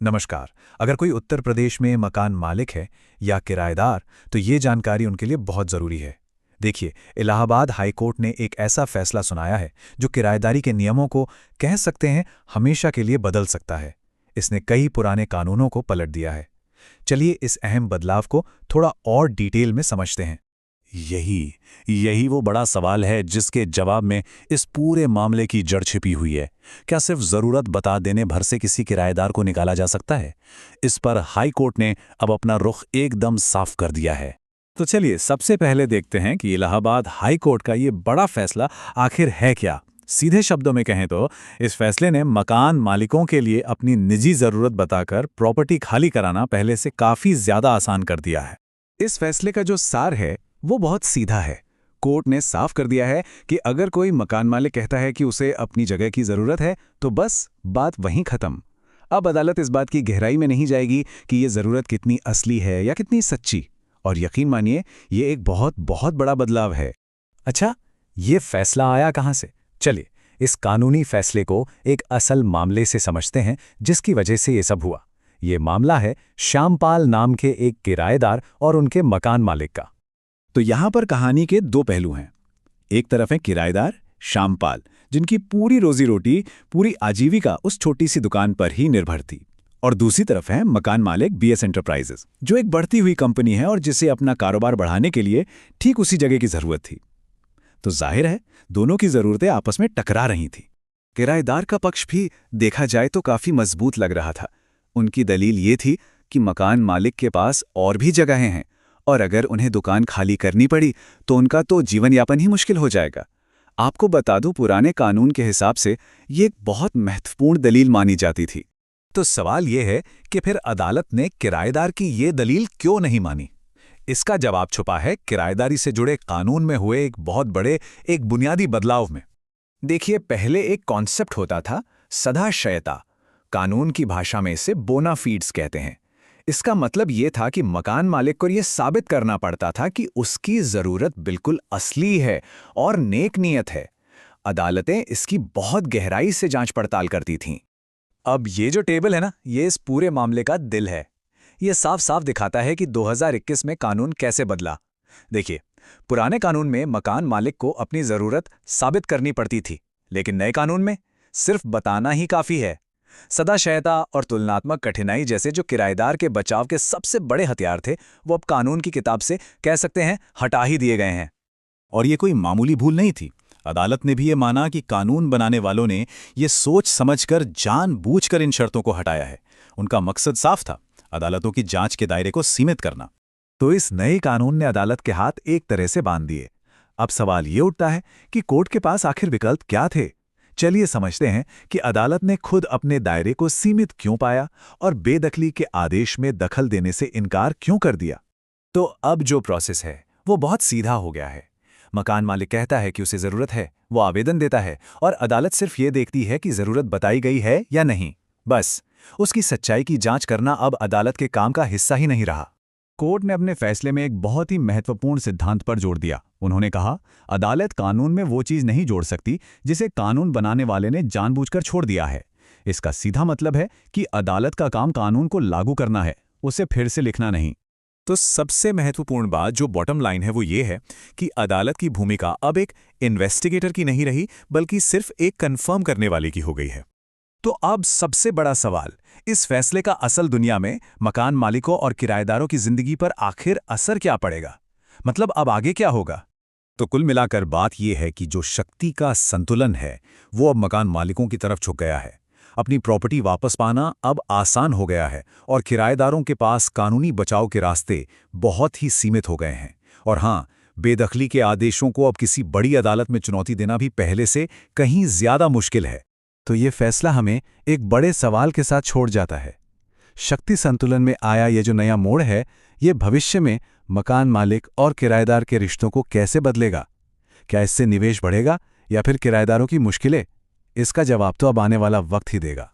नमस्कार। अगर कोई उत्तर प्रदेश में मकान मालिक है या किराएदार, तो ये जानकारी उनके लिए बहुत ज़रूरी है। देखिए, इलाहाबाद हाई कोर्ट ने एक ऐसा फैसला सुनाया है जो किराएदारी के नियमों को कह सकते हैं हमेशा के लिए बदल सकता है। इसने कई पुराने कानूनों को पलट दिया है। चलिए इस अहम बदलाव को थोड़ा और डिटेल में समझते हैं। यही यही वो बड़ा सवाल है जिसके जवाब में इस पूरे मामले की जड़ छिपी हुई है। क्या सिर्फ जरूरत बता देने भर से किसी किराएदार को निकाला जा सकता है? इस पर हाई कोर्ट ने अब अपना रुख एकदम साफ कर दिया है। तो चलिए सबसे पहले देखते हैं कि इलाहाबाद हाई कोर्ट का ये बड़ा फैसला आखिर है क्या। सीधे शब्दों में कहें तो इस फैसले ने मकान मालिकों के लिए अपनी निजी ज़रूरत बताकर प्रॉपर्टी खाली कराना पहले से काफ़ी ज़्यादा आसान कर दिया है। इस फैसले का जो सार है वो बहुत सीधा है। कोर्ट ने साफ कर दिया है कि अगर कोई मकान मालिक कहता है कि उसे अपनी जगह की ज़रूरत है तो बस बात वहीं ख़त्म। अब अदालत इस बात की गहराई में नहीं जाएगी कि ये ज़रूरत कितनी असली है या कितनी सच्ची। और यकीन मानिए, ये एक बहुत बहुत बड़ा बदलाव है। अच्छा, ये फैसला आया कहाँ से? चलिए इस कानूनी फैसले को एक असल मामले से समझते हैं जिसकी वजह से ये सब हुआ। ये मामला है श्यामपाल नाम के एक किराएदार और उनके मकान मालिक का। तो यहाँ पर कहानी के दो पहलू हैं। एक तरफ है किराएदार श्यामपाल, जिनकी पूरी रोजी रोटी, पूरी आजीविका उस छोटी सी दुकान पर ही निर्भर थी। और दूसरी तरफ है मकान मालिक बीएस एंटरप्राइजेस, जो एक बढ़ती हुई कंपनी है और जिसे अपना कारोबार बढ़ाने के लिए ठीक उसी जगह की जरूरत थी। तो जाहिर है दोनों की जरूरतें आपस में टकरा रही थी। किराएदार का पक्ष भी देखा जाए तो काफी मजबूत लग रहा था। उनकी दलील ये थी कि मकान मालिक के पास और भी जगहें हैं और अगर उन्हें दुकान खाली करनी पड़ी तो उनका तो जीवन यापन ही मुश्किल हो जाएगा। आपको बता दूं, पुराने कानून के हिसाब से ये एक बहुत महत्वपूर्ण दलील मानी जाती थी। तो सवाल ये है कि फिर अदालत ने किराएदार की ये दलील क्यों नहीं मानी? इसका जवाब छुपा है किराएदारी से जुड़े कानून में हुए एक बहुत बड़े, एक बुनियादी बदलाव में। देखिए, पहले एक कॉन्सेप्ट होता था सदाशयता। कानून की भाषा में इसे बोना फीड्स कहते हैं। इसका मतलब ये था कि मकान मालिक को ये साबित करना पड़ता था कि उसकी ज़रूरत बिल्कुल असली है और नेक नीयत है। अदालतें इसकी बहुत गहराई से जांच पड़ताल करती थीं। अब ये जो टेबल है ना, ये इस पूरे मामले का दिल है। ये साफ साफ दिखाता है कि 2021 में कानून कैसे बदला। देखिए, पुराने कानून में मकान मालिक को अपनी ज़रूरत साबित करनी पड़ती थी, लेकिन नए कानून में सिर्फ बताना ही काफ़ी है। सदाशयता और तुलनात्मक कठिनाई जैसे जो किराएदार के बचाव के सबसे बड़े हथियार थे, वो अब कानून की किताब से कह सकते हैं हटा ही दिए गए हैं। और ये कोई मामूली भूल नहीं थी। अदालत ने भी ये माना कि कानून बनाने वालों ने ये सोच समझकर जानबूझकर इन शर्तों को हटाया है। उनका मकसद साफ था, अदालतों की जांच के दायरे को सीमित करना। तो इस नए कानून ने अदालत के हाथ एक तरह से बांध दिए। अब सवाल ये उठता है कि कोर्ट के पास आखिर विकल्प क्या थे। चलिए समझते हैं कि अदालत ने खुद अपने दायरे को सीमित क्यों पाया और बेदखली के आदेश में दखल देने से इनकार क्यों कर दिया। तो अब जो प्रोसेस है वो बहुत सीधा हो गया है। मकान मालिक कहता है कि उसे ज़रूरत है, वो आवेदन देता है और अदालत सिर्फ ये देखती है कि ज़रूरत बताई गई है या नहीं। बस उसकी सच्चाई की जांच करना अब अदालत के काम का हिस्सा ही नहीं रहा। कोर्ट ने अपने फैसले में एक बहुत ही महत्वपूर्ण सिद्धांत पर जोर दिया। उन्होंने कहा, अदालत कानून में वो चीज़ नहीं जोड़ सकती जिसे कानून बनाने वाले ने जानबूझकर छोड़ दिया है। इसका सीधा मतलब है कि अदालत का काम कानून को लागू करना है, उसे फिर से लिखना नहीं। तो सबसे महत्वपूर्ण बात जो बॉटम लाइन है वो ये है कि अदालत की भूमिका अब एक इन्वेस्टिगेटर की नहीं रही, बल्कि सिर्फ एक कंफर्म करने वाले की हो गई है। तो अब सबसे बड़ा सवाल, इस फैसले का असल दुनिया में मकान मालिकों और किराएदारों की जिंदगी पर आखिर असर क्या पड़ेगा? मतलब अब आगे क्या होगा? तो कुल मिलाकर बात यह है कि जो शक्ति का संतुलन है वो अब मकान मालिकों की तरफ झुक गया है। अपनी प्रॉपर्टी वापस पाना अब आसान हो गया है और किराएदारों के पास कानूनी बचाव के रास्ते बहुत ही सीमित हो गए हैं। और हाँ, बेदखली के आदेशों को अब किसी बड़ी अदालत में चुनौती देना भी पहले से कहीं ज्यादा मुश्किल है। तो ये फैसला हमें एक बड़े सवाल के साथ छोड़ जाता है। शक्ति संतुलन में आया ये जो नया मोड़ है, ये भविष्य में मकान मालिक और किराएदार के रिश्तों को कैसे बदलेगा? क्या इससे निवेश बढ़ेगा या फिर किराएदारों की मुश्किलें? इसका जवाब तो अब आने वाला वक्त ही देगा।